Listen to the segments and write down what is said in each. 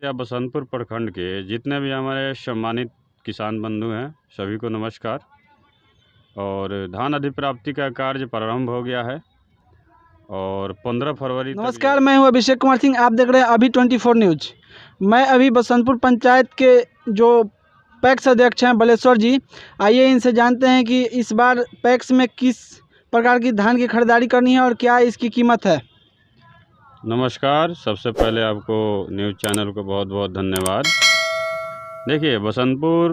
या बसंतपुर प्रखंड के जितने भी हमारे सम्मानित किसान बंधु हैं सभी को नमस्कार। और धान अधिप्राप्ति का कार्य प्रारंभ हो गया है और 15 फरवरी तक नमस्कार, मैं हूं अभिषेक कुमार सिंह। आप देख रहे हैं अभी 24 न्यूज। मैं अभी बसंतपुर पंचायत के जो पैक्स अध्यक्ष हैं बलेश्वर जी, आइए इनसे जानते हैं कि इस बार पैक्स में किस प्रकार की धान की खरीदारी करनी है और क्या इसकी कीमत है। नमस्कार। सबसे पहले आपको न्यूज़ चैनल को बहुत बहुत धन्यवाद। देखिए, बसंतपुर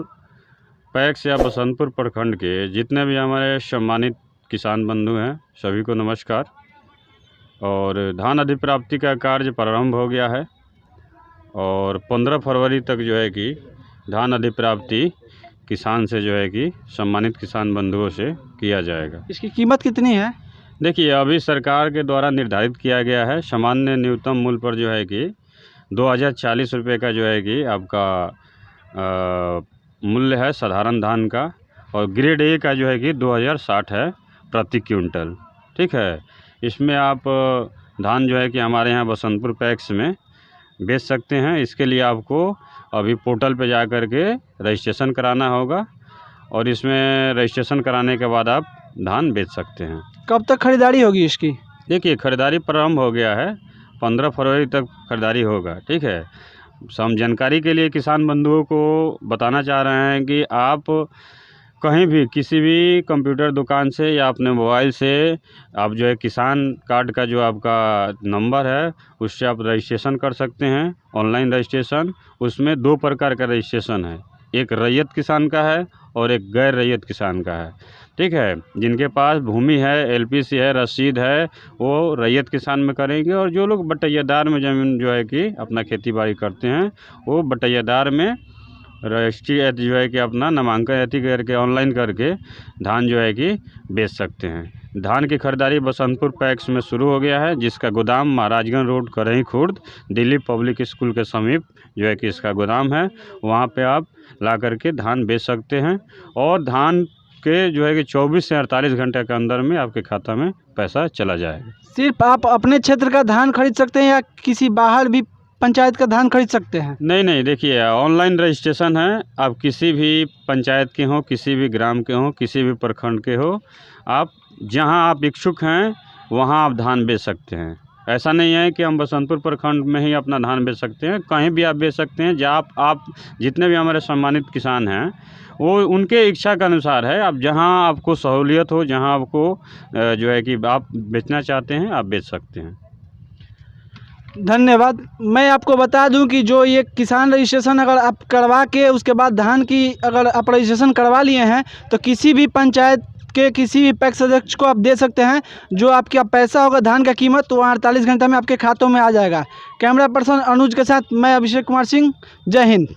पैक्स या बसंतपुर प्रखंड के जितने भी हमारे सम्मानित किसान बंधु हैं सभी को नमस्कार। और धान अधिप्राप्ति का कार्य प्रारंभ हो गया है और 15 फरवरी तक जो है कि धान अधिप्राप्ति किसान से जो है कि सम्मानित किसान बंधुओं से किया जाएगा। इसकी कीमत कितनी है? देखिए, अभी सरकार के द्वारा निर्धारित किया गया है सामान्य न्यूनतम मूल्य पर जो है कि 2040 रुपये का जो है कि आपका मूल्य है साधारण धान का, और ग्रेड ए का जो है कि 2060 है प्रति क्विंटल। ठीक है, इसमें आप धान जो है कि हमारे यहाँ बसंतपुर पैक्स में बेच सकते हैं। इसके लिए आपको अभी पोर्टल पे जा कर के रजिस्ट्रेशन कराना होगा और इसमें रजिस्ट्रेशन कराने के बाद आप धान बेच सकते हैं। कब तक खरीदारी होगी इसकी? देखिए, खरीदारी प्रारंभ हो गया है, 15 फरवरी तक खरीदारी होगा। ठीक है, हम जानकारी के लिए किसान बंधुओं को बताना चाह रहे हैं कि आप कहीं भी किसी भी कंप्यूटर दुकान से या अपने मोबाइल से आप जो है किसान कार्ड का जो आपका नंबर है उससे आप रजिस्ट्रेशन कर सकते हैं, ऑनलाइन रजिस्ट्रेशन। उसमें 2 प्रकार का रजिस्ट्रेशन है, एक रैयत किसान का है और एक गैर रैयत किसान का है। ठीक है, जिनके पास भूमि है, एलपीसी है, रसीद है, वो रैयत किसान में करेंगे, और जो लोग बटैयादार में ज़मीन जो है कि अपना खेती बाड़ी करते हैं वो बटैयादार में रजिस्ट्री जो है कि अपना नामांकन ऐसी करके ऑनलाइन करके धान जो है कि बेच सकते हैं। धान की खरीदारी बसंतपुर पैक्स में शुरू हो गया है, जिसका गोदाम महाराजगंज रोड करही खुर्द दिल्ली पब्लिक स्कूल के समीप जो है कि इसका गोदाम है। वहाँ पे आप ला करके धान बेच सकते हैं और धान के जो है कि 24 से 48 घंटे के अंदर में आपके खाता में पैसा चला जाएगा। सिर्फ आप अपने क्षेत्र का धान खरीद सकते हैं या किसी बाहर भी पंचायत का धान खरीद सकते हैं? नहीं, देखिए, ऑनलाइन रजिस्ट्रेशन है। आप किसी भी पंचायत के हों, किसी भी ग्राम के हों, किसी भी प्रखंड के हो, आप जहां आप इच्छुक हैं वहां आप धान बेच सकते हैं। ऐसा नहीं है कि हम बसंतपुर प्रखंड में ही अपना धान बेच सकते हैं, कहीं भी आप बेच सकते हैं। जहाँ आप जितने भी हमारे सम्मानित किसान हैं वो उनके इच्छा के अनुसार है। आप जहां आपको सहूलियत हो, जहां आपको जो है कि आप बेचना चाहते हैं आप बेच सकते हैं। धन्यवाद। मैं आपको बता दूं कि जो ये किसान रजिस्ट्रेशन अगर आप करवा के उसके बाद धान की अगर आप रजिस्ट्रेशन करवा लिए हैं तो किसी भी पंचायत के किसी भी पैक्स अध्यक्ष को आप दे सकते हैं। जो आपका पैसा होगा धान का कीमत तो 48 घंटे में आपके खातों में आ जाएगा। कैमरा पर्सन अनुज के साथ मैं अभिषेक कुमार सिंह। जय हिंद।